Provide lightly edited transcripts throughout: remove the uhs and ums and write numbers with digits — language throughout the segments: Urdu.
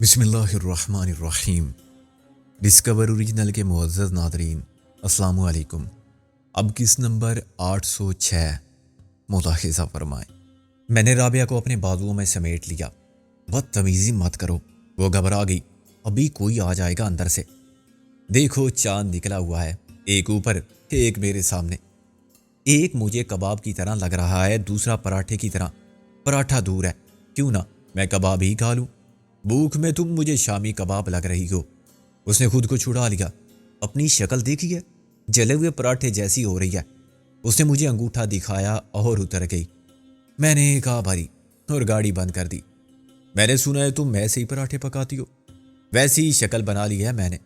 بسم اللہ الرحمن الرحیم۔ ڈسکور اوریجنل کے معزز ناظرین، السلام علیکم۔ اب کس نمبر 806 ملاحظہ فرمائیں۔ میں نے رابعہ کو اپنے بازوؤں میں سمیٹ لیا۔ بدتمیزی مت کرو، وہ گھبرا گئی۔ ابھی کوئی آ جائے گا اندر سے۔ دیکھو چاند نکلا ہوا ہے، ایک اوپر ایک میرے سامنے۔ ایک مجھے کباب کی طرح لگ رہا ہے، دوسرا پراٹھے کی طرح۔ پراٹھا دور ہے، کیوں نہ میں کباب ہی کھا لوں۔ بھوک میں تم مجھے شامی کباب لگ رہی ہو۔ اس نے خود کو چھڑا لیا۔ اپنی شکل دیکھی ہے، جلے ہوئے پراٹھے جیسی ہو رہی ہے۔ اس نے مجھے انگوٹھا دکھایا اور اتر گئی۔ میں نے کہا بھاری اور گاڑی بند کر دی۔ میں نے سنا ہے تم ایسے ہی پراٹھے پکاتی ہو۔ ویسی ہی شکل بنا لی ہے میں نے۔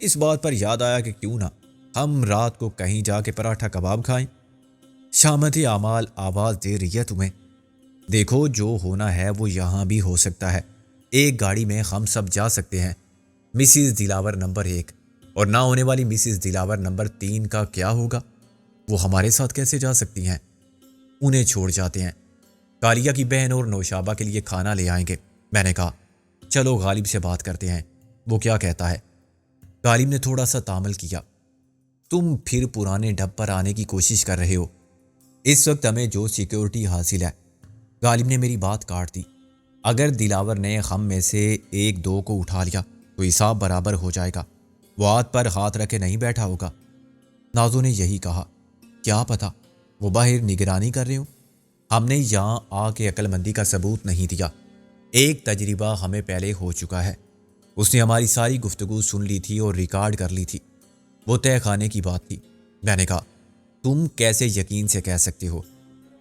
اس بات پر یاد آیا کہ کیوں نہ ہم رات کو کہیں جا کے پراٹھا کباب کھائیں۔ شامت اعمال آواز دے رہی ہے تمہیں۔ دیکھو جو ہونا ہے وہ یہاں بھی ہو سکتا ہے۔ ایک گاڑی میں ہم سب جا سکتے ہیں۔ مسز دلاور نمبر 1 اور نہ ہونے والی مسز دلاور نمبر 3 کا کیا ہوگا؟ وہ ہمارے ساتھ کیسے جا سکتی ہیں؟ انہیں چھوڑ جاتے ہیں۔ کالیہ کی بہن اور نوشابہ کے لیے کھانا لے آئیں گے۔ میں نے کہا چلو غالب سے بات کرتے ہیں، وہ کیا کہتا ہے۔ غالب نے تھوڑا سا تامل کیا۔ تم پھر پرانے ڈب پر آنے کی کوشش کر رہے ہو۔ اس وقت ہمیں جو سیکیورٹی حاصل ہے۔ غالب نے میری بات کاٹ دی۔ اگر دلاور نے ہم میں سے ایک دو کو اٹھا لیا تو حساب برابر ہو جائے گا۔ وہ ہاتھ پر ہاتھ رکھے نہیں بیٹھا ہوگا۔ نازو نے یہی کہا۔ کیا پتا وہ باہر نگرانی کر رہے ہوں۔ ہم نے یہاں آ کے عقل مندی کا ثبوت نہیں دیا۔ ایک تجربہ ہمیں پہلے ہو چکا ہے۔ اس نے ہماری ساری گفتگو سن لی تھی اور ریکارڈ کر لی تھی۔ وہ تہہ خانے کی بات تھی۔ میں نے کہا تم کیسے یقین سے کہہ سکتے ہو؟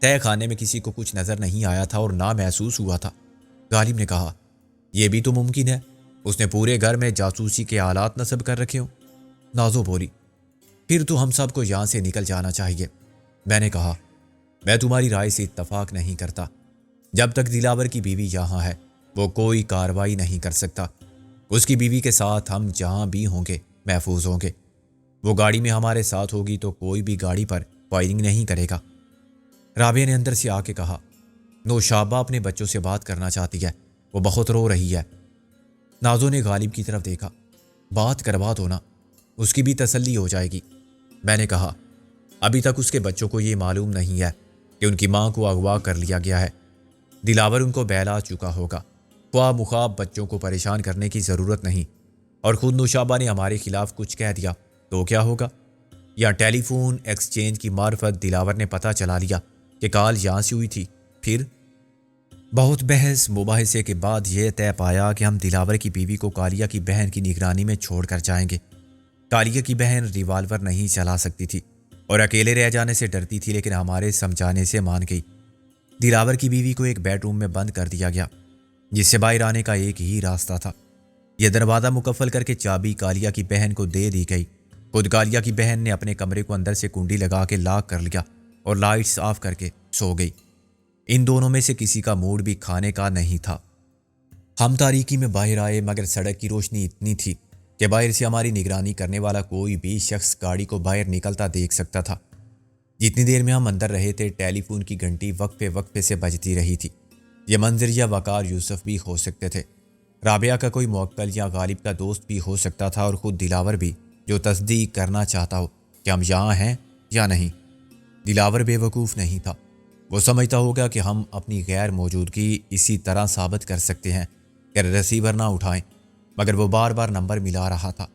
تہہ خانے میں کسی کو کچھ نظر نہیں آیا تھا اور نہ محسوس ہوا تھا۔ غالب نے کہا یہ بھی تو ممکن ہے، اس نے پورے گھر میں جاسوسی کے آلات نصب کر رکھے ہوں۔ نازو بولی پھر تو ہم سب کو یہاں سے نکل جانا چاہیے۔ میں نے کہا میں تمہاری رائے سے اتفاق نہیں کرتا۔ جب تک دلاور کی بیوی یہاں ہے وہ کوئی کارروائی نہیں کر سکتا۔ اس کی بیوی کے ساتھ ہم جہاں بھی ہوں گے محفوظ ہوں گے۔ وہ گاڑی میں ہمارے ساتھ ہوگی تو کوئی بھی گاڑی پر فائرنگ نہیں کرے گا۔ رابعہ نے اندر سے آ کے کہا نوشابہ اپنے بچوں سے بات کرنا چاہتی ہے، وہ بہت رو رہی ہے۔ نازو نے غالب کی طرف دیکھا۔ بات کروا دو نا، اس کی بھی تسلی ہو جائے گی۔ میں نے کہا ابھی تک اس کے بچوں کو یہ معلوم نہیں ہے کہ ان کی ماں کو اغوا کر لیا گیا ہے۔ دلاور ان کو بہلا چکا ہوگا۔ خواہ مخواہ بچوں کو پریشان کرنے کی ضرورت نہیں۔ اور خود نوشابہ نے ہمارے خلاف کچھ کہہ دیا تو کیا ہوگا؟ یا ٹیلی فون ایکسچینج کی معرفت دلاور نے پتہ چلا لیا کہ کال یہاں سے ہوئی تھی، پھر؟ بہت بحث مباحثے کے بعد یہ طے پایا کہ ہم دلاور کی بیوی کو کالیہ کی بہن کی نگرانی میں چھوڑ کر جائیں گے۔ کالیہ کی بہن ریوالور نہیں چلا سکتی تھی اور اکیلے رہ جانے سے ڈرتی تھی، لیکن ہمارے سمجھانے سے مان گئی۔ دلاور کی بیوی کو ایک بیڈ روم میں بند کر دیا گیا، جس سے باہر آنے کا ایک ہی راستہ تھا۔ یہ دروازہ مکفل کر کے چابی کالیہ کی بہن کو دے دی گئی۔ خود کالیہ کی بہن نے اپنے کمرے کو اندر سے کنڈی لگا کے لاک کر لیا اور لائٹس آف کر کے سو گئی۔ ان دونوں میں سے کسی کا موڈ بھی کھانے کا نہیں تھا۔ ہم تاریکی میں باہر آئے، مگر سڑک کی روشنی اتنی تھی کہ باہر سے ہماری نگرانی کرنے والا کوئی بھی شخص گاڑی کو باہر نکلتا دیکھ سکتا تھا۔ جتنی دیر میں ہم اندر رہے تھے ٹیلی فون کی گھنٹی وقفے وقفے سے بجتی رہی تھی۔ یہ منظر یا وقار یوسف بھی ہو سکتے تھے، رابعہ کا کوئی موکل یا غالب کا دوست بھی ہو سکتا تھا، اور خود دلاور بھی، جو تصدیق کرنا چاہتا ہو کہ ہم یہاں ہیں یا نہیں۔ دلاور بے وقوف نہیں تھا۔ وہ سمجھتا ہوگا کہ ہم اپنی غیر موجودگی اسی طرح ثابت کر سکتے ہیں کہ ریسیور نہ اٹھائیں، مگر وہ بار بار نمبر ملا رہا تھا،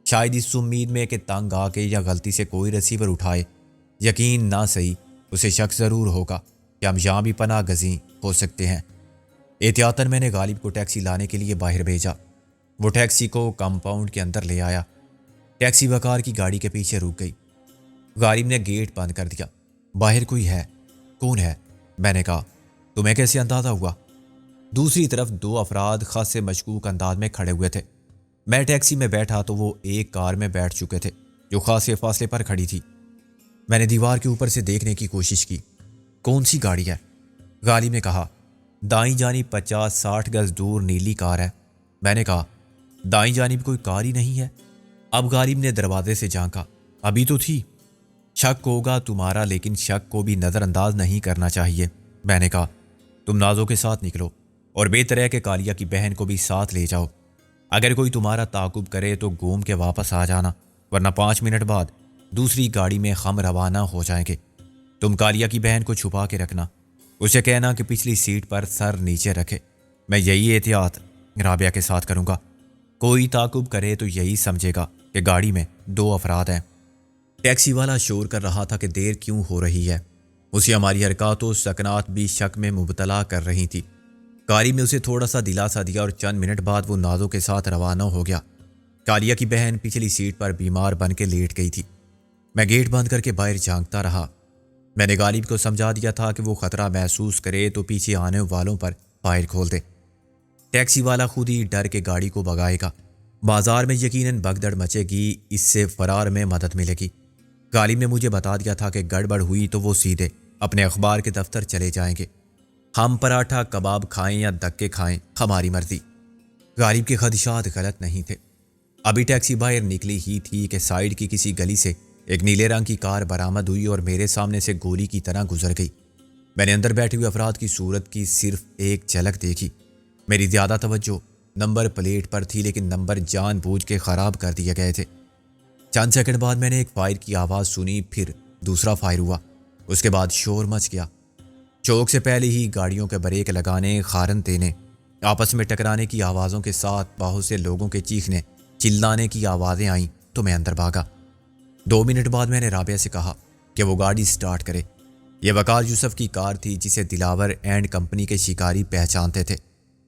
شاید اس امید میں کہ تنگ آ کے یا غلطی سے کوئی ریسیور اٹھائے۔ یقین نہ صحیح، اسے شک ضرور ہوگا کہ ہم یہاں بھی پناہ گزین ہو سکتے ہیں۔ احتیاطاً میں نے غالب کو ٹیکسی لانے کے لیے باہر بھیجا۔ وہ ٹیکسی کو کمپاؤنڈ کے اندر لے آیا۔ ٹیکسی وقار کی گاڑی کے پیچھے رک گئی۔ غالب نے گیٹ بند کر دیا۔ باہر کوئی ہے؟ کون ہے؟ میں نے کہا تمہیں کیسے اندازہ ہوا؟ دوسری طرف دو افراد خاصے مشکوک انداز میں کھڑے ہوئے تھے۔ میں ٹیکسی میں بیٹھا تو وہ ایک کار میں بیٹھ چکے تھے جو خاصے فاصلے پر کھڑی تھی۔ میں نے دیوار کے اوپر سے دیکھنے کی کوشش کی۔ کون سی گاڑی ہے؟ غالب نے کہا دائیں جانب 50-60 گز دور نیلی کار ہے۔ میں نے کہا دائیں جانب کوئی کار ہی نہیں ہے۔ اب غالب نے دروازے سے جھانکا۔ ابھی تو تھی۔ شک ہوگا تمہارا، لیکن شک کو بھی نظر انداز نہیں کرنا چاہیے۔ میں نے کہا تم نازو کے ساتھ نکلو اور بہتر ہے کہ کالیہ کی بہن کو بھی ساتھ لے جاؤ۔ اگر کوئی تمہارا تعاقب کرے تو گھوم کے واپس آ جانا، ورنہ 5 منٹ بعد دوسری گاڑی میں ہم روانہ ہو جائیں گے۔ تم کالیہ کی بہن کو چھپا کے رکھنا، اسے کہنا کہ پچھلی سیٹ پر سر نیچے رکھے۔ میں یہی احتیاط رابعہ کے ساتھ کروں گا۔ کوئی تعاقب کرے تو یہی سمجھے گا کہ گاڑی میں 2 افراد ہیں۔ ٹیکسی والا شور کر رہا تھا کہ دیر کیوں ہو رہی ہے۔ اسے ہماری حرکات و سکنات بھی شک میں مبتلا کر رہی تھی۔ گاڑی میں اسے تھوڑا سا دلاسا دیا اور چند منٹ بعد وہ نازوں کے ساتھ روانہ ہو گیا۔ کالیہ کی بہن پچھلی سیٹ پر بیمار بن کے لیٹ گئی تھی۔ میں گیٹ بند کر کے باہر جھانکتا رہا۔ میں نے غالب کو سمجھا دیا تھا کہ وہ خطرہ محسوس کرے تو پیچھے آنے والوں پر فائر کھول دے۔ ٹیکسی والا خود ہی ڈر کے گاڑی کو بھگائے گا۔ بازار میں یقیناً بھگدڑ مچے گی، اس سے فرار میں مدد ملے گی۔ غالب نے مجھے بتا دیا تھا کہ گڑبڑ ہوئی تو وہ سیدھے اپنے اخبار کے دفتر چلے جائیں گے۔ ہم پراٹھا کباب کھائیں یا دھکے کھائیں، ہماری مرضی۔ غالب کے خدشات غلط نہیں تھے۔ ابھی ٹیکسی باہر نکلی ہی تھی کہ سائیڈ کی کسی گلی سے ایک نیلے رنگ کی کار برآمد ہوئی اور میرے سامنے سے گولی کی طرح گزر گئی۔ میں نے اندر بیٹھے ہوئے افراد کی صورت کی صرف ایک جھلک دیکھی۔ میری زیادہ توجہ نمبر پلیٹ پر تھی، لیکن نمبر جان بوجھ کے خراب کر دیے گئے تھے۔ چند سیکنڈ بعد میں نے ایک فائر کی آواز سنی، پھر دوسرا فائر ہوا۔ اس کے بعد شور مچ گیا۔ چوک سے پہلے ہی گاڑیوں کے بریک لگانے، ہارن دینے، آپس میں ٹکرانے کی آوازوں کے ساتھ بہت سے لوگوں کے چیخنے چلانے کی آوازیں آئیں تو میں اندر بھاگا۔ 2 منٹ بعد میں نے رابعہ سے کہا کہ وہ گاڑی سٹارٹ کرے۔ یہ وقار یوسف کی کار تھی، جسے دلاور اینڈ کمپنی کے شکاری پہچانتے تھے۔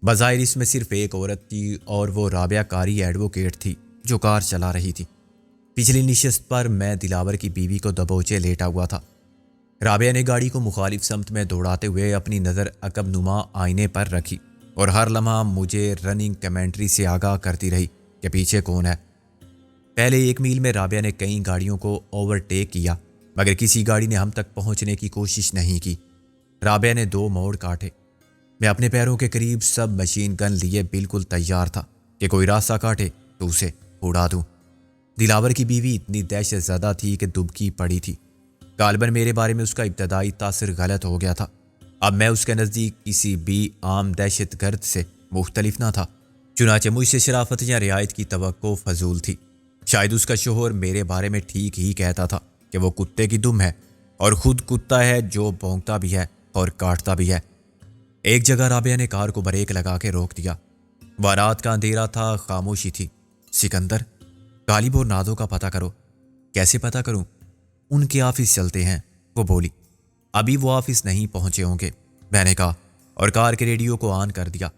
بظاہر اس میں صرف ایک عورت تھی اور وہ رابعہ کاری ایڈوکیٹ تھی جو کار چلا رہی تھی۔ پچھلی نشست پر میں دلاور کی بیوی کو دبوچے لیٹا ہوا تھا۔ رابعہ نے گاڑی کو مخالف سمت میں دوڑاتے ہوئے اپنی نظر عقب نما آئینے پر رکھی اور ہر لمحہ مجھے رننگ کمنٹری سے آگاہ کرتی رہی کہ پیچھے کون ہے۔ پہلے 1 میل میں رابعہ نے کئی گاڑیوں کو اوورٹیک کیا، مگر کسی گاڑی نے ہم تک پہنچنے کی کوشش نہیں کی۔ رابعہ نے 2 موڑ کاٹے۔ میں اپنے پیروں کے قریب سب مشین گن لیے بالکل تیار تھا کہ کوئی راستہ کاٹے تو اسے اڑا دوں۔ دلاور کی بیوی اتنی دہشت زدہ تھی کہ دبکی پڑی تھی۔ غالباً میرے بارے میں اس کا ابتدائی تاثر غلط ہو گیا تھا۔ اب میں اس کے نزدیک کسی بھی عام دہشت گرد سے مختلف نہ تھا، چنانچہ مجھ سے شرافت یا رعایت کی توقع فضول تھی۔ شاید اس کا شوہر میرے بارے میں ٹھیک ہی کہتا تھا کہ وہ کتے کی دم ہے، اور خود کتا ہے جو بھونکتا بھی ہے اور کاٹتا بھی ہے۔ ایک جگہ رابعہ نے کار کو بریک لگا کے روک دیا۔ رات کا اندھیرا تھا، خاموشی تھی۔ سکندر، غالب اور نازو کا پتہ کرو۔ کیسے پتہ کروں؟ ان کے آفس چلتے ہیں، وہ بولی۔ ابھی وہ آفس نہیں پہنچے ہوں گے، میں نے کہا، اور کار کے ریڈیو کو آن کر دیا۔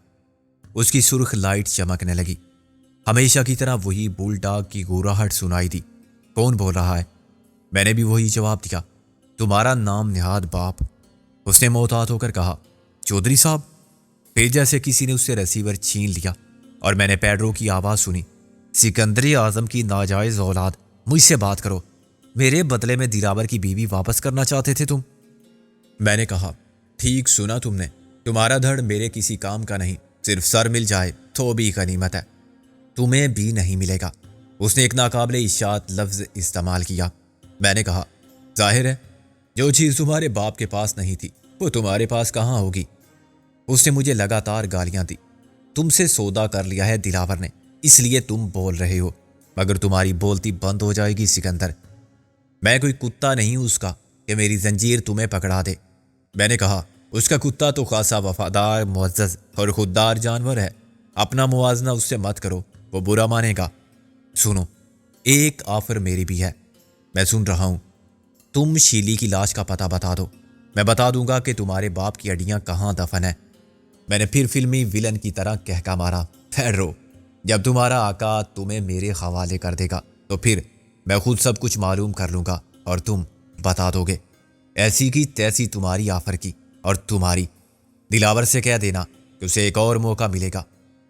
اس کی سرخ لائٹ چمکنے لگی۔ ہمیشہ کی طرح وہی بول ڈاگ کی گوراہٹ سنائی دی۔ کون بول رہا ہے؟ میں نے بھی وہی جواب دیا۔ تمہارا نام نہاد باپ، اس نے محتاط ہو کر کہا۔ چودھری صاحب؟ پھر جیسے کسی نے اس سے ریسیور چھین لیا اور میں نے پیڈرو کی آواز سنی۔ سکندری اعظم کی ناجائز اولاد، مجھ سے بات کرو۔ میرے بدلے میں دلاور کی بیوی واپس کرنا چاہتے تھے تم؟ میں نے کہا، ٹھیک سنا تم نے، تمہارا دھڑ میرے کسی کام کا نہیں، صرف سر مل جائے تو بھی غنیمت ہے۔ تمہیں بھی نہیں ملے گا۔ اس نے ایک ناقابل اشاعت لفظ استعمال کیا۔ میں نے کہا، ظاہر ہے جو چیز تمہارے باپ کے پاس نہیں تھی وہ تمہارے پاس کہاں ہوگی؟ اس نے مجھے لگاتار گالیاں دی۔ تم سے سودا کر لیا ہے دلاور نے، اس لیے تم بول رہے ہو، مگر تمہاری بولتی بند ہو جائے گی سکندر۔ میں کوئی کتا نہیں اس کا کہ میری زنجیر تمہیں پکڑا دے۔ میں نے کہا، اس کا کتا تو خاصا وفادار، معزز اور خوددار جانور ہے۔ اپنا موازنہ اس سے مت کرو، وہ برا مانے گا۔ سنو، ایک آفر میری بھی ہے۔ میں سن رہا ہوں۔ تم شیلی کی لاش کا پتہ بتا دو، میں بتا دوں گا کہ تمہارے باپ کی ہڈیاں کہاں دفن ہیں۔ میں نے پھر فلمی ویلن کی طرح کہکا مارا، ٹھہرو، جب تمہارا آقا تمہیں میرے حوالے کر دے گا تو پھر میں خود سب کچھ معلوم کر لوں گا اور تم بتا دو گے۔ ایسی کی تیسی تمہاری آفر کی اور تمہاری۔ دلاور سے کہہ دینا کہ اسے ایک اور موقع ملے گا،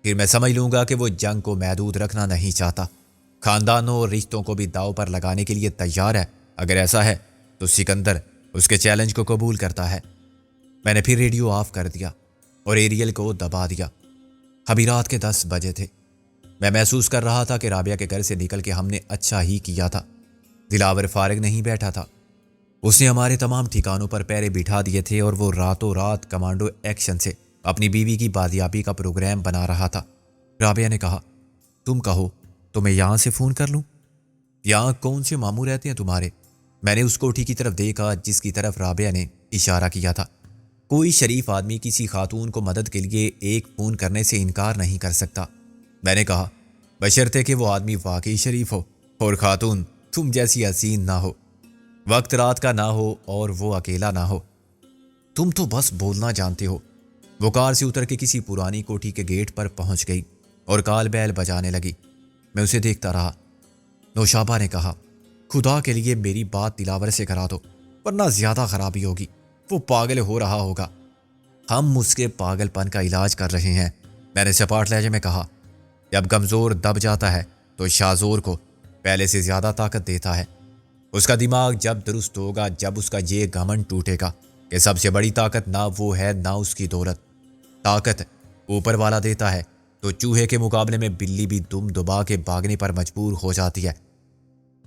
پھر میں سمجھ لوں گا کہ وہ جنگ کو محدود رکھنا نہیں چاہتا، خاندانوں اور رشتوں کو بھی داؤ پر لگانے کے لیے تیار ہے۔ اگر ایسا ہے تو سکندر اس کے چیلنج کو قبول کرتا ہے۔ میں نے پھر ریڈیو آف کر دیا اور ایریل کو دبا دیا۔ ابھی رات کے 10 بجے تھے۔ میں محسوس کر رہا تھا کہ رابعہ کے گھر سے نکل کے ہم نے اچھا ہی کیا تھا۔ دلاور فارغ نہیں بیٹھا تھا، اس نے ہمارے تمام ٹھکانوں پر پہرے بٹھا دیے تھے اور وہ راتوں رات کمانڈو ایکشن سے اپنی بیوی کی بازیابی کا پروگرام بنا رہا تھا۔ رابعہ نے کہا، تم کہو تو میں یہاں سے فون کر لوں؟ یہاں کون سے ماموں رہتے ہیں تمہارے؟ میں نے اس کوٹھی کی طرف دیکھا جس کی طرف رابعہ نے اشارہ کیا تھا۔ کوئی شریف آدمی کسی خاتون کو مدد کے لیے ایک فون کرنے سے انکار نہیں کر سکتا۔ میں نے کہا بشرطے کہ وہ آدمی واقعی شریف ہو اور خاتون تم جیسی حسین نہ ہو، وقت رات کا نہ ہو اور وہ اکیلا نہ ہو۔ تم تو بس بولنا جانتے ہو۔ وہ کار سے اتر کے کسی پرانی کوٹھی کے گیٹ پر پہنچ گئی اور کال بیل بجانے لگی۔ میں اسے دیکھتا رہا۔ نوشابہ نے کہا خدا کے لیے میری بات دلاور سے کرا دو ورنہ زیادہ خرابی ہوگی، وہ پاگل ہو رہا ہوگا۔ ہم اس کے پاگل پن کا علاج کر رہے ہیں، میں نے سپاٹ لہجے میں کہا۔ جب کمزور دب جاتا ہے تو شاذور کو پہلے سے زیادہ طاقت دیتا ہے۔ اس کا دماغ جب درست ہوگا، جب اس کا یہ گھمنڈ ٹوٹے گا کہ سب سے بڑی طاقت نہ وہ ہے نہ اس کی دولت، طاقت اوپر والا دیتا ہے، تو چوہے کے مقابلے میں بلی بھی دم دبا کے بھاگنے پر مجبور ہو جاتی ہے۔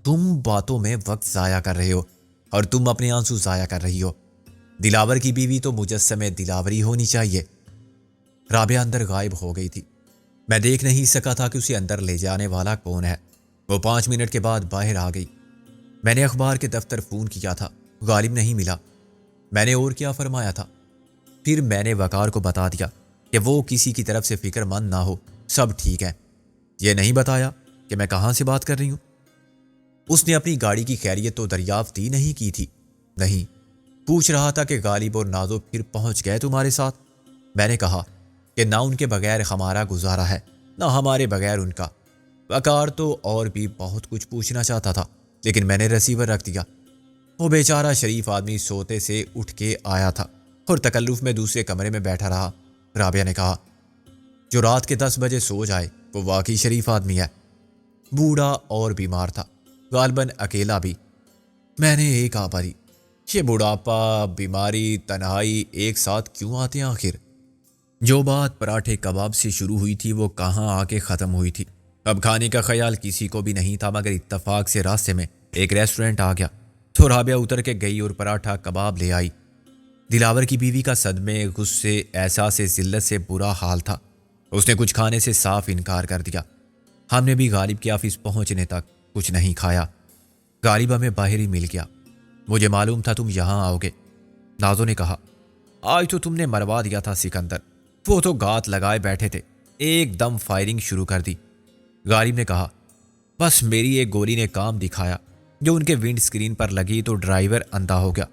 تم باتوں میں وقت ضائع کر رہے ہو اور تم اپنے آنسو ضائع کر رہی ہو۔ دلاور کی بیوی تو مجسم دلاوری ہونی چاہیے۔ رابعہ اندر غائب ہو گئی تھی۔ میں دیکھ نہیں سکا تھا کہ اسے اندر لے جانے والا کون ہے۔ وہ 5 منٹ کے بعد باہر آ گئی۔ میں نے اخبار کے دفتر فون کیا تھا، غالب نہیں ملا۔ میں نے اور کیا فرمایا تھا؟ پھر میں نے وقار کو بتا دیا کہ وہ کسی کی طرف سے فکر مند نہ ہو، سب ٹھیک ہے۔ یہ نہیں بتایا کہ میں کہاں سے بات کر رہی ہوں۔ اس نے اپنی گاڑی کی خیریت تو دریافت ہی نہیں کی تھی۔ نہیں، پوچھ رہا تھا کہ غالب اور نازو پھر پہنچ گئے تمہارے ساتھ؟ میں نے کہا کہ نہ ان کے بغیر ہمارا گزارا ہے نہ ہمارے بغیر ان کا۔ وقار تو اور بھی بہت کچھ پوچھنا چاہتا تھا لیکن میں نے ریسیور رکھ دیا۔ وہ بیچارہ شریف آدمی سوتے سے اٹھ کے آیا تھا اور تکلف میں دوسرے کمرے میں بیٹھا رہا۔ رابعہ نے کہا جو رات کے 10 بجے سو جائے وہ واقعی شریف آدمی ہے۔ بوڑھا اور بیمار تھا، غالباً اکیلا بھی۔ میں نے ایک آباری، یہ بڑھاپا، بیماری، تنہائی ایک ساتھ کیوں آتے ہیں آخر؟ جو بات پراٹھے کباب سے شروع ہوئی تھی وہ کہاں آ کے ختم ہوئی تھی؟ اب کھانے کا خیال کسی کو بھی نہیں تھا، مگر اتفاق سے راستے میں ایک ریسٹورنٹ آ گیا تو رابعہ اتر کے گئی اور پراٹھا کباب لے آئی۔ دلاور کی بیوی کا صدمے، غصے، احساس ذلت سے برا حال تھا۔ اس نے کچھ کھانے سے صاف انکار کر دیا۔ ہم نے بھی غالب کے آفس پہنچنے تک کچھ نہیں کھایا۔ غالب ہمیں باہر ہی مل گیا۔ مجھے معلوم تھا تم یہاں آؤ گے، نازو نے کہا۔ آج تو تم نے مروا دیا تھا سکندر، وہ تو گات لگائے بیٹھے تھے، ایک دم فائرنگ شروع کر دی۔ غالب نے کہا بس میری ایک گولی نے کام دکھایا، جو ان کے ونڈ سکرین پر لگی تو ڈرائیور اندھا ہو گیا۔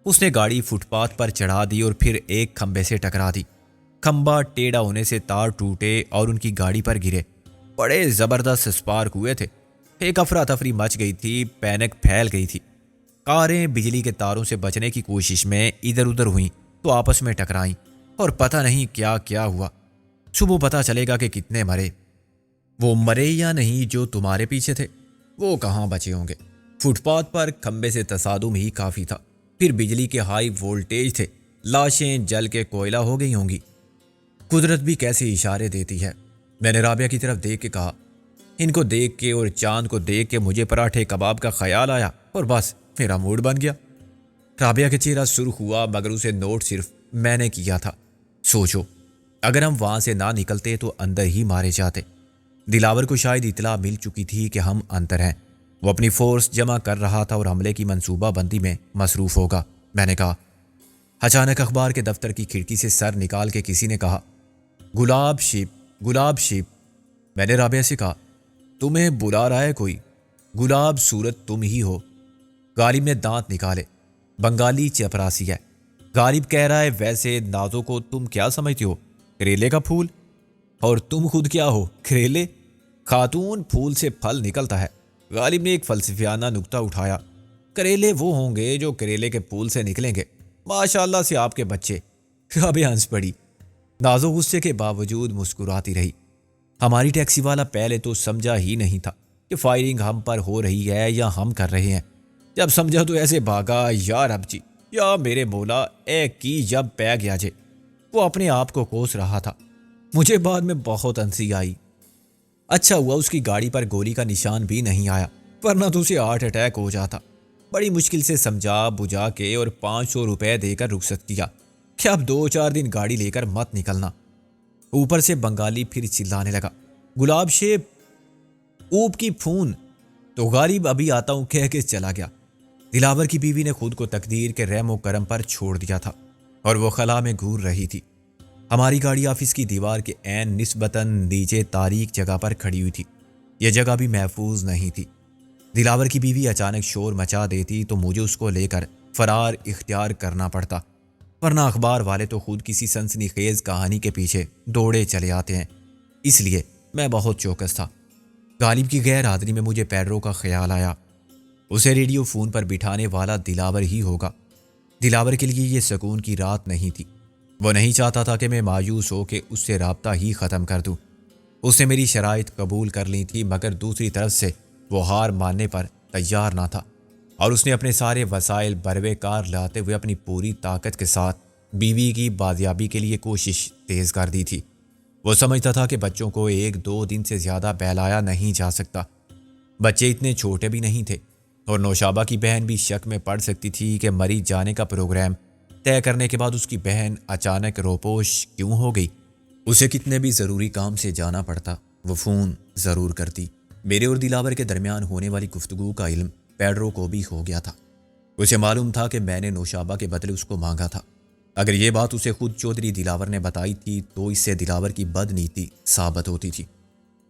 اس نے گاڑی فٹ پاتھ پر چڑھا دی اور پھر ایک کھمبے سے ٹکرا دی۔ کھمبا ٹیڑھا ہونے سے تار ٹوٹے اور ان کی گاڑی پر گرے۔ بڑے زبردست اسپارک ہوئے تھے۔ ایک افراتفری مچ گئی تھی، پینک پھیل گئی تھی۔ کاریں بجلی کے تاروں سے بچنے کی کوشش میں ادھر ادھر ہوئیں تو آپس میں ٹکرائیں اور پتہ نہیں کیا کیا ہوا۔ صبح پتہ چلے گا کہ کتنے مرے۔ وہ مرے یا نہیں جو تمہارے پیچھے تھے، وہ کہاں بچے ہوں گے۔ فٹ پاتھ پر کھمبے سے تصادم ہی کافی تھا، پھر بجلی کے ہائی وولٹیج تھے، لاشیں جل کے کوئلہ ہو گئی ہوں گی۔ قدرت بھی کیسے اشارے دیتی ہے۔ میں نے رابعہ کی طرف دیکھ کے کہا۔ ان کو دیکھ کے اور چاند کو دیکھ کے مجھے پراٹھے کباب کا خیال آیا اور بس میرا موڈ بن گیا۔ رابعہ کا چہرہ سرخ ہوا، مگر اسے نوٹ صرف میں نے کیا تھا۔ سوچو اگر ہم وہاں سے نہ نکلتے تو اندر ہی مارے جاتے۔ دلاور کو شاید اطلاع مل چکی تھی کہ ہم اندر ہیں۔ وہ اپنی فورس جمع کر رہا تھا اور حملے کی منصوبہ بندی میں مصروف ہوگا۔ میں نے کہا۔ اچانک اخبار کے دفتر کی کھڑکی سے سر نکال کے کسی نے کہا گلاب شیپ، گلاب شیپ۔ میں نے رابعہ سے کہا تمہیں بلا رہا ہے کوئی، گلاب صورت تم ہی ہو۔ غالب نے دانت نکالے۔ بنگالی چپراسی ہے۔ غالب کہہ رہا ہے ویسے نازو کو تم کیا سمجھتے ہو، کریلے کا پھول؟ اور تم خود کیا ہو، کریلے؟ خاتون پھول سے پھل نکلتا ہے۔ غالب نے ایک فلسفیانہ نکتہ اٹھایا۔ کریلے وہ ہوں گے جو کریلے کے پھول سے نکلیں گے۔ ماشاءاللہ سے آپ کے بچے۔ رابعہ ہنس پڑی۔ نازو غصے کے باوجود مسکراتی رہی۔ ہماری ٹیکسی والا پہلے تو سمجھا ہی نہیں تھا کہ فائرنگ ہم پر ہو رہی ہے یا ہم کر رہے ہیں۔ جب سمجھا تو ایسے بھاگا، یا رب جی، یا میرے مولا، اے کی جب پہ گیا جے۔ وہ اپنے آپ کو کوس رہا تھا۔ مجھے بعد میں بہت ہنسی آئی۔ اچھا ہوا اس کی گاڑی پر گولی کا نشان بھی نہیں آیا، ورنہ تو اسے ہارٹ اٹیک ہو جاتا۔ بڑی مشکل سے سمجھا بجھا کے اور 500 روپے دے کر رخصت کیا کہ اب 2-4 دن گاڑی لے کر مت نکلنا۔ اوپر سے بنگالی پھر چلانے لگا گلاب شیپ اوپ کی پھون۔ تو غالب ابھی آتا ہوں کہہ کے چلا گیا۔ دلاور کی بیوی نے خود کو تقدیر کے رحم و کرم پر چھوڑ دیا تھا اور وہ خلا میں گھور رہی تھی۔ ہماری گاڑی آفس کی دیوار کے عین نسبتاً نیچے تاریک جگہ پر کھڑی ہوئی تھی۔ یہ جگہ بھی محفوظ نہیں تھی۔ دلاور کی بیوی اچانک شور مچا دیتی تو مجھے اس کو لے کر فرار اختیار کرنا پڑتا، ورنہ اخبار والے تو خود کسی سنسنی خیز کہانی کے پیچھے دوڑے چلے آتے ہیں۔ اس لیے میں بہت چوکس تھا۔ غالب کی غیر حاضری میں مجھے پیڈرو کا خیال آیا۔ اسے ریڈیو فون پر بٹھانے والا دلاور ہی ہوگا۔ دلاور کے لیے یہ سکون کی رات نہیں تھی۔ وہ نہیں چاہتا تھا کہ میں مایوس ہو کے اس سے رابطہ ہی ختم کر دوں۔ اس نے میری شرائط قبول کر لی تھی، مگر دوسری طرف سے وہ ہار ماننے پر تیار نہ تھا، اور اس نے اپنے سارے وسائل بروے کار لاتے ہوئے اپنی پوری طاقت کے ساتھ بیوی کی بازیابی کے لیے کوشش تیز کر دی تھی۔ وہ سمجھتا تھا کہ بچوں کو 1-2 دن سے زیادہ بہلایا نہیں جا سکتا۔ بچے اتنے چھوٹے بھی نہیں تھے، اور نوشابہ کی بہن بھی شک میں پڑ سکتی تھی کہ مری جانے کا پروگرام طے کرنے کے بعد اس کی بہن اچانک روپوش کیوں ہو گئی۔ اسے کتنے بھی ضروری کام سے جانا پڑتا، وہ فون ضرور کرتی۔ میرے اور دلاور کے درمیان ہونے والی گفتگو کا علم پیڈرو کو بھی ہو گیا تھا۔ اسے معلوم تھا کہ میں نے نوشابہ کے بدلے اس کو مانگا تھا۔ اگر یہ بات اسے خود چودھری دلاور نے بتائی تھی تو اس سے دلاور کی بد نیتی ثابت ہوتی تھی۔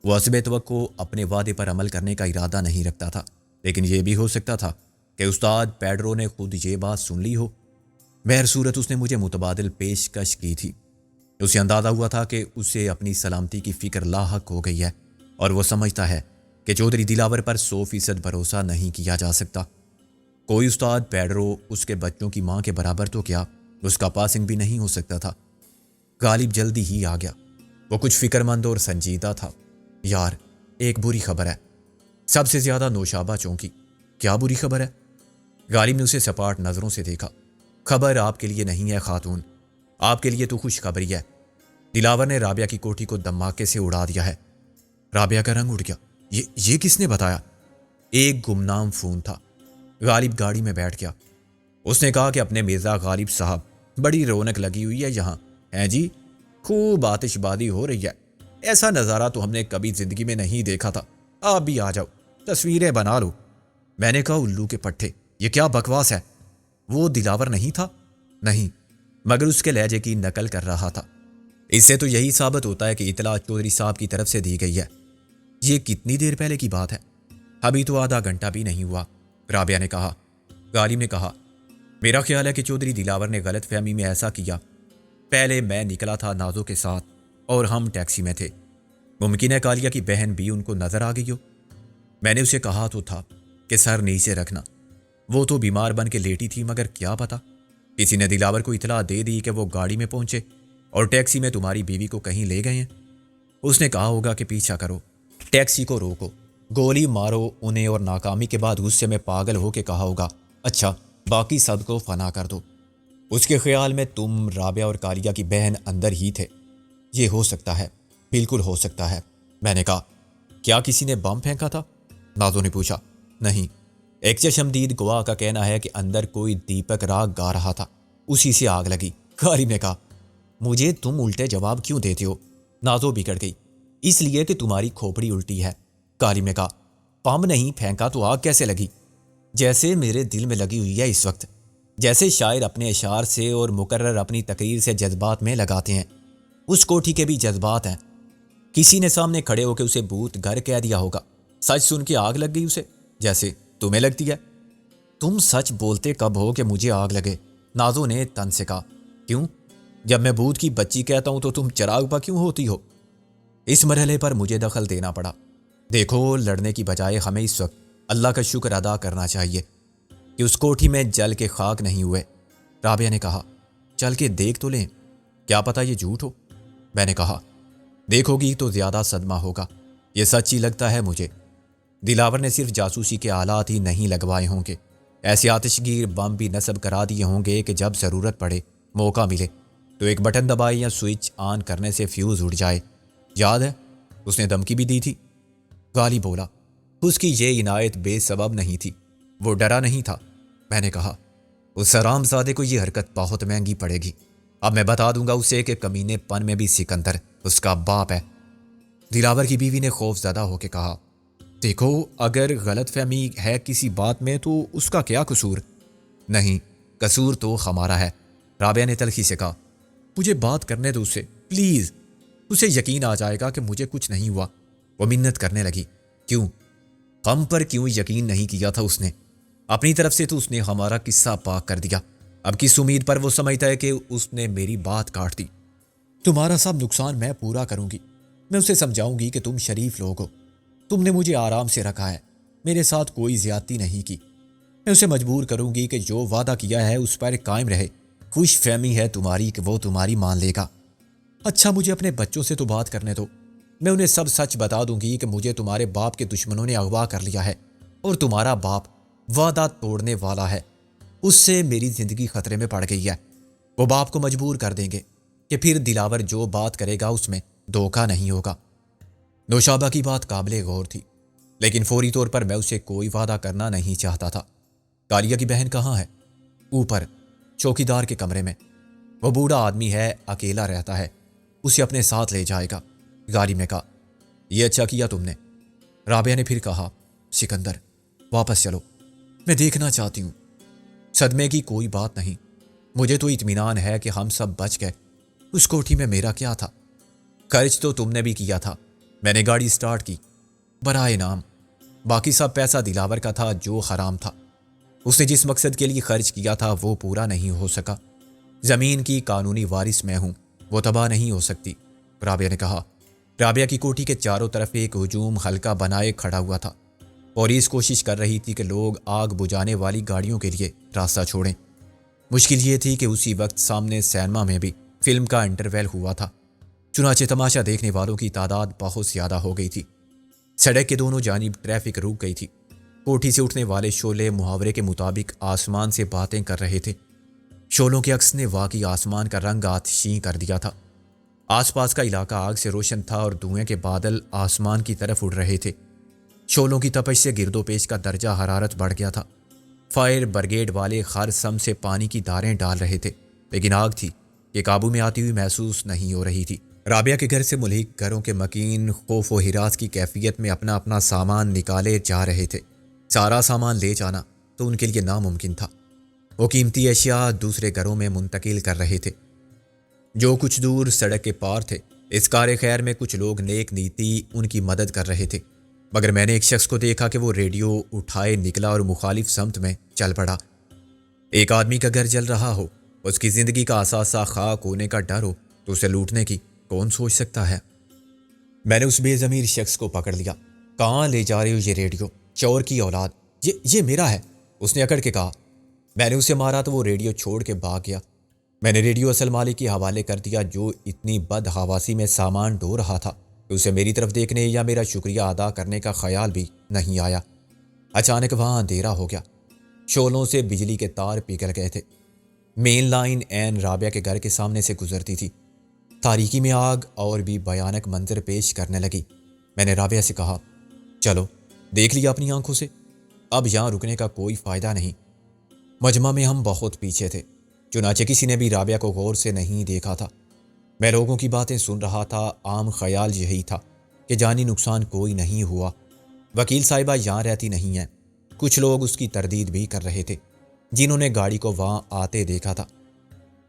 وہ حسب توقع اپنے وعدے پر عمل کرنے کا ارادہ نہیں رکھتا تھا، لیکن یہ بھی ہو سکتا تھا کہ استاد پیڈرو نے خود یہ بات سن لی ہو۔ بہر صورت اس نے مجھے متبادل پیشکش کی تھی۔ اسے اندازہ ہوا تھا کہ اسے اپنی سلامتی کی فکر لاحق ہو گئی ہے، اور وہ سمجھتا ہے کہ چودھری دلاور پر 100% بھروسہ نہیں کیا جا سکتا۔ کوئی استاد پیڈرو اس کے بچوں کی ماں کے برابر تو کیا، اس کا پاسنگ بھی نہیں ہو سکتا تھا۔ غالب جلدی ہی آ گیا۔ وہ کچھ فکر مند اور سنجیدہ تھا۔ یار، ایک بری خبر ہے۔ سب سے زیادہ نوشابہ چونکی۔ کیا بری خبر ہے؟ غالب نے اسے سپاٹ نظروں سے دیکھا۔ خبر آپ کے لیے نہیں ہے خاتون، آپ کے لیے تو خوش خبری ہے۔ دلاور نے رابعہ کی کوٹھی کو دھماکے سے اڑا دیا ہے۔ رابعہ کا رنگ اڑ گیا۔ یہ کس نے بتایا؟ ایک گمنام فون تھا۔ غالب گاڑی میں بیٹھ گیا۔ اس نے کہا کہ اپنے مرزا غالب صاحب، بڑی رونق لگی ہوئی ہے یہاں، ہیں جی؟ خوب آتش بازی ہو رہی ہے۔ ایسا نظارہ تو ہم نے کبھی زندگی میں نہیں دیکھا تھا۔ آپ بھی آ جاؤ، تصویریں بنا لو۔ میں نے کہا الو کے پٹھے، یہ کیا بکواس ہے؟ وہ دلاور نہیں تھا؟ نہیں، مگر اس کے لہجے کی نقل کر رہا تھا۔ اس سے تو یہی ثابت ہوتا ہے کہ اطلاع چودھری صاحب کی طرف سے دی گئی ہے۔ یہ کتنی دیر پہلے کی بات ہے؟ ابھی تو آدھا گھنٹہ بھی نہیں ہوا، رابعہ نے کہا۔ غالب نے کہا، میرا خیال ہے کہ چودھری دلاور نے غلط فہمی میں ایسا کیا۔ پہلے میں نکلا تھا نازو کے ساتھ اور ہم ٹیکسی میں تھے۔ ممکن ہے کالیا کی بہن بھی ان کو نظر آ گئی ہو۔ میں نے اسے کہا تو تھا کہ سر نیچے رکھنا۔ وہ تو بیمار بن کے لیٹی تھی، مگر کیا پتا کسی نے دلاور کو اطلاع دے دی کہ وہ گاڑی میں پہنچے اور ٹیکسی میں تمہاری بیوی کو کہیں لے گئے ہیں۔ اس نے کہا ہوگا کہ پیچھا کرو، ٹیکسی کو روکو، گولی مارو انہیں، اور ناکامی کے بعد غصے میں پاگل ہو کے کہا ہوگا اچھا باقی سب کو فنا کر دو۔ اس کے خیال میں تم، رابعہ اور کالیا کی بہن اندر ہی تھے۔ یہ ہو سکتا ہے، بالکل ہو سکتا ہے۔ میں نے کہا، کیا کسی نے بم پھینکا تھا؟ نازو نے پوچھا۔ نہیں، ایک چشمدید گواہ کا کہنا ہے کہ اندر کوئی دیپک راگ گا رہا تھا، اسی سے آگ لگی۔ غالب نے کہا، مجھے تم الٹے جواب کیوں دیتے ہو؟ نازو بگڑ گئی۔ اس لیے کہ تمہاری کھوپڑی الٹی ہے۔ غالب نے کہا، بم نہیں پھینکا تو آگ کیسے لگی؟ جیسے میرے دل میں لگی ہوئی ہے اس وقت، جیسے شاعر اپنے اشعار سے اور مقرر اپنی تقریر سے جذبات میں لگاتے ہیں۔ اس کوٹھی کے بھی جذبات ہیں۔ کسی نے سامنے کھڑے ہو کے اسے بھوت گھر کہہ دیا ہوگا۔ سچ سن کے آگ لگ گئی اسے، جیسے تمہیں لگتی ہے۔ تم سچ بولتے کب ہو کہ مجھے آگ لگے؟ نازو نے تن سے کہا۔ کیوں؟ جب میں بھوت کی بچی کہتا ہوں تو تم چراغ پا کیوں ہوتی ہو؟ اس مرحلے پر مجھے دخل دینا پڑا۔ دیکھو، لڑنے کی بجائے ہمیں اس وقت اللہ کا شکر ادا کرنا چاہیے کہ اس کوٹھی میں جل کے خاک نہیں ہوئے۔ رابعہ نے کہا، چل کے دیکھ تو لیں، کیا پتہ یہ جھوٹ ہو۔ میں نے کہا، دیکھو گی تو زیادہ صدمہ ہوگا، یہ سچ ہی لگتا ہے مجھے۔ دلاور نے صرف جاسوسی کے آلات ہی نہیں لگوائے ہوں گے، ایسے آتش گیر بم بھی نصب کرا دیے ہوں گے کہ جب ضرورت پڑے، موقع ملے تو ایک بٹن دبائے یا سوئچ آن کرنے سے فیوز اڑ جائے۔ یاد ہے اس نے دھمکی بھی دی تھی۔ غالب بولا، اس کی یہ عنایت بے سبب نہیں تھی، وہ ڈرا نہیں تھا۔ میں نے کہا، اس حرام زادے کو یہ حرکت بہت مہنگی پڑے گی۔ اب میں بتا دوں گا اسے کہ کمینے پن میں بھی سکندر اس کا باپ ہے۔ دلاور کی بیوی نے خوف زدہ ہو کے کہا، دیکھو اگر غلط فہمی ہے کسی بات میں تو اس کا کیا قصور؟ نہیں، قصور تو ہمارا ہے، رابعہ نے تلخی سے کہا۔ مجھے بات کرنے دو اسے پلیز، اسے یقین آ جائے گا کہ مجھے کچھ نہیں ہوا۔ وہ منت کرنے لگی۔ کیوں؟ ہم پر کیوں یقین نہیں کیا تھا اس نے؟ اپنی طرف سے تو اس نے ہمارا قصہ پاک کر دیا، اب کس امید پر وہ سمجھتا ہے کہ اس نے میری بات کاٹ دی؟ تمہارا سب نقصان میں پورا کروں گی، میں اسے سمجھاؤں گی کہ تم شریف لوگ ہو، تم نے مجھے آرام سے رکھا ہے، میرے ساتھ کوئی زیادتی نہیں کی، میں اسے مجبور کروں گی کہ جو وعدہ کیا ہے اس پر قائم رہے، خوش فہمی ہے تمہاری کہ وہ تمہاری مان لے گا۔ اچھا مجھے اپنے بچوں سے تو بات کرنے دو، میں انہیں سب سچ بتا دوں گی کہ مجھے تمہارے باپ کے دشمنوں نے اغوا کر لیا ہے اور تمہارا باپ وعدہ توڑنے والا ہے، اس سے میری زندگی خطرے میں پڑ گئی ہے۔ وہ باپ کو مجبور کر دیں گے کہ پھر دلاور جو بات کرے گا اس میں دھوکہ نہیں ہوگا۔ نوشابہ کی بات قابل غور تھی، لیکن فوری طور پر میں اسے کوئی وعدہ کرنا نہیں چاہتا تھا۔ کالیہ کی بہن کہاں ہے؟ اوپر چوکیدار کے کمرے میں، وہ بوڑھا آدمی ہے، اکیلا رہتا ہے، اسے اپنے ساتھ لے جائے گا، غالب نے کہا۔ یہ اچھا کیا تم نے، رابعہ نے پھر کہا۔ سکندر واپس چلو، میں دیکھنا چاہتی ہوں۔ صدمے کی کوئی بات نہیں، مجھے تو اطمینان ہے کہ ہم سب بچ گئے، اس کوٹھی میں میرا کیا تھا؟ خرچ تو تم نے بھی کیا تھا، میں نے گاڑی سٹارٹ کی برائے نام، باقی سب پیسہ دلاور کا تھا جو حرام تھا، اس نے جس مقصد کے لیے خرچ کیا تھا وہ پورا نہیں ہو سکا۔ زمین کی قانونی وارث میں ہوں، وہ تباہ نہیں ہو سکتی، رابعہ نے کہا۔ رابعہ کی کوٹھی کے چاروں طرف ایک ہجوم حلقہ بنائے کھڑا ہوا تھا، پولیس کوشش کر رہی تھی کہ لوگ آگ بجھانے والی گاڑیوں کے لیے راستہ چھوڑیں۔ مشکل یہ تھی کہ اسی وقت سامنے سینما میں بھی فلم کا انٹرویل ہوا تھا، چنانچہ تماشا دیکھنے والوں کی تعداد بہت زیادہ ہو گئی تھی۔ سڑک کے دونوں جانب ٹریفک رک گئی تھی، کوٹھی سے اٹھنے والے شعلے محاورے کے مطابق آسمان سے باتیں کر رہے تھے۔ شعلوں کے عکس نے واقعی آسمان کا رنگ آتشیں کر دیا تھا، آس پاس کا علاقہ آگ سے روشن تھا اور دھوئیں کے بادل آسمان کی طرف اڑ رہے تھے۔ شعلوں کی تپش سے گرد و پیش کا درجہ حرارت بڑھ گیا تھا۔ فائر بریگیڈ والے ہر سم سے پانی کی داریں ڈال رہے تھے، لیکن آگ تھی کہ قابو میں آتی ہوئی محسوس نہیں ہو رہی تھی۔ رابعہ کے گھر سے ملحق گھروں کے مکین خوف و ہراس کی کیفیت میں اپنا اپنا سامان نکالے جا رہے تھے۔ سارا سامان لے جانا تو ان کے لیے ناممکن تھا، وہ قیمتی اشیاء دوسرے گھروں میں منتقل کر رہے تھے جو کچھ دور سڑک کے پار تھے۔ اس کار خیر میں کچھ لوگ نیک نیتی ان کی مدد کر رہے تھے، مگر میں نے ایک شخص کو دیکھا کہ وہ ریڈیو اٹھائے نکلا اور مخالف سمت میں چل پڑا۔ ایک آدمی کا گھر جل رہا ہو، اس کی زندگی کا اثاثہ خاک ہونے کا ڈر ہو تو اسے لوٹنے کی کون سوچ سکتا ہے؟ میں نے اس بے ضمیر شخص کو پکڑ لیا۔ کہاں لے جا رہے ہو یہ ریڈیو، چور کی اولاد، یہ میرا ہے، اس نے اکڑ کے کہا۔ میں نے اسے مارا تو وہ ریڈیو چھوڑ کے بھاگ گیا۔ میں نے ریڈیو اصل مالک کے حوالے کر دیا جو اتنی بد حواسی میں سامان ڈھو رہا تھا کہ اسے میری طرف دیکھنے یا میرا شکریہ ادا کرنے کا خیال بھی نہیں آیا۔ اچانک وہاں اندھیرا ہو گیا، شعلوں سے بجلی کے تار پگھل گئے تھے۔ مین لائن عین رابعہ کے گھر کے سامنے سے گزرتی تھی۔ تاریکی میں آگ اور بھی بھیانک منظر پیش کرنے لگی۔ میں نے رابعہ سے کہا، چلو دیکھ لیا اپنی آنکھوں سے، اب یہاں رکنے کا کوئی فائدہ نہیں۔ مجمع میں ہم بہت پیچھے تھے، چنانچہ کسی نے بھی رابعہ کو غور سے نہیں دیکھا تھا۔ میں لوگوں کی باتیں سن رہا تھا، عام خیال یہی تھا کہ جانی نقصان کوئی نہیں ہوا۔ وکیل صاحبہ یہاں رہتی نہیں ہیں، کچھ لوگ اس کی تردید بھی کر رہے تھے جنہوں نے گاڑی کو وہاں آتے دیکھا تھا۔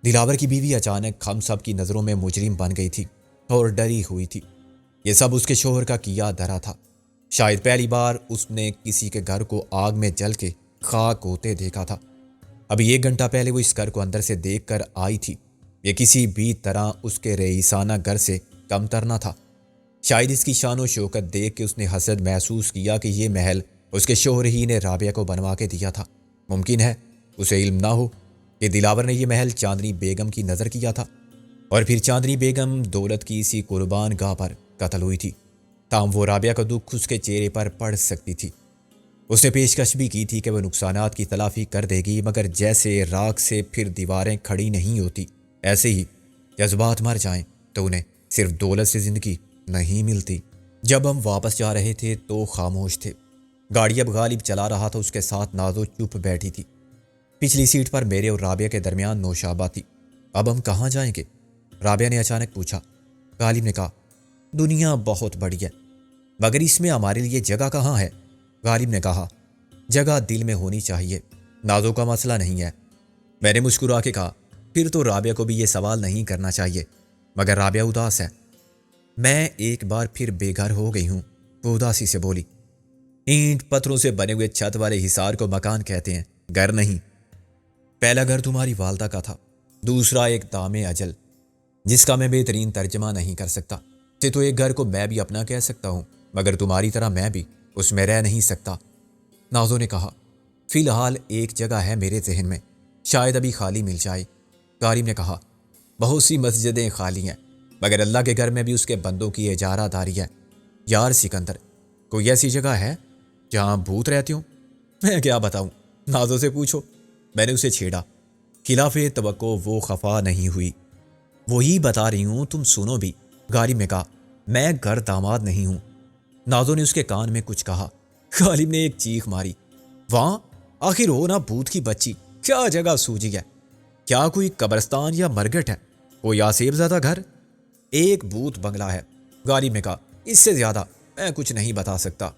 دلاور کی بیوی اچانک ہم سب کی نظروں میں مجرم بن گئی تھی اور ڈری ہوئی تھی۔ یہ سب اس کے شوہر کا کیا دھرا تھا، شاید پہلی بار اس نے کسی کے گھر کو آگ میں جل کے خاک ہوتے دیکھا تھا۔ ابھی 1 گھنٹہ پہلے وہ اس گھر کو اندر سے دیکھ کر آئی تھی، یہ کسی بھی طرح اس کے رئیسانہ گھر سے کم تر نہ تھا۔ شاید اس کی شان و شوکت دیکھ کے اس نے حسد محسوس کیا کہ یہ محل اس کے شوہر ہی نے رابعہ کو بنوا کے دیا تھا۔ ممکن ہے اسے علم نہ ہو کہ دلاور نے یہ محل چاندنی بیگم کی نظر کیا تھا، اور پھر چاندنی بیگم دولت کی اسی قربان گاہ پر قتل ہوئی تھی۔ تاہم وہ رابعہ کا دکھ اس کے چہرے پر پڑھ سکتی تھی۔ اس نے پیشکش بھی کی تھی کہ وہ نقصانات کی تلافی کر دے گی، مگر جیسے راکھ سے پھر دیواریں کھڑی نہیں ہوتی، ایسے ہی جذبات مر جائیں تو انہیں صرف دولت سے زندگی نہیں ملتی۔ جب ہم واپس جا رہے تھے تو خاموش تھے۔ گاڑی اب غالب چلا رہا تھا، اس کے ساتھ نازو چپ بیٹھی تھی۔ پچھلی سیٹ پر میرے اور رابعہ کے درمیان نوشابہ تھی۔ اب ہم کہاں جائیں گے؟ رابعہ نے اچانک پوچھا۔ غالب نے کہا، دنیا بہت بڑی ہے مگر اس میں ہمارے لیے جگہ کہاں ہے؟ غالب نے کہا، جگہ دل میں ہونی چاہیے، نازوں کا مسئلہ نہیں ہے۔ میں نے مسکرا کے کہا، پھر تو رابعہ کو بھی یہ سوال نہیں کرنا چاہیے، مگر رابعہ اداس ہے۔ میں ایک بار پھر بے گھر ہو گئی ہوں، وہ اداسی سے بولی۔ اینٹ پتھروں سے بنے ہوئے چھت والے حصار کو مکان کہتے ہیں، گھر نہیں۔ پہلا گھر تمہاری والدہ کا تھا، دوسرا ایک دام اجل جس کا میں بہترین ترجمہ نہیں کر سکتا۔ تو ایک گھر کو میں بھی اپنا کہہ سکتا ہوں، مگر تمہاری طرح میں بھی اس میں رہ نہیں سکتا، نازو نے کہا۔ فی الحال ایک جگہ ہے میرے ذہن میں، شاید ابھی خالی مل جائے، کاریم نے کہا۔ بہت سی مسجدیں خالی ہیں، مگر اللہ کے گھر میں بھی اس کے بندوں کی اجارہ داری ہے۔ یار سکندر، کوئی ایسی جگہ ہے جہاں بھوت رہتے ہوں؟ میں کیا بتاؤں، نازو سے پوچھو، میں نے اسے چھیڑا۔ خلاف توقع وہ خفا نہیں ہوئی۔ وہی بتا رہی ہوں، تم سنو بھی، غالب نے کہا۔ میں گھر داماد نہیں ہوں۔ نازو نے اس کے کان میں کچھ کہا۔ غالب نے ایک چیخ ماری، وہاں آخر ہو نا بھوت کی بچی، کیا جگہ سوجی ہے؟ کیا کوئی قبرستان یا مرگٹ ہے؟ کوئی آسیب زدہ گھر؟ ایک بھوت بنگلہ ہے، غالب نے کہا، اس سے زیادہ میں کچھ نہیں بتا سکتا۔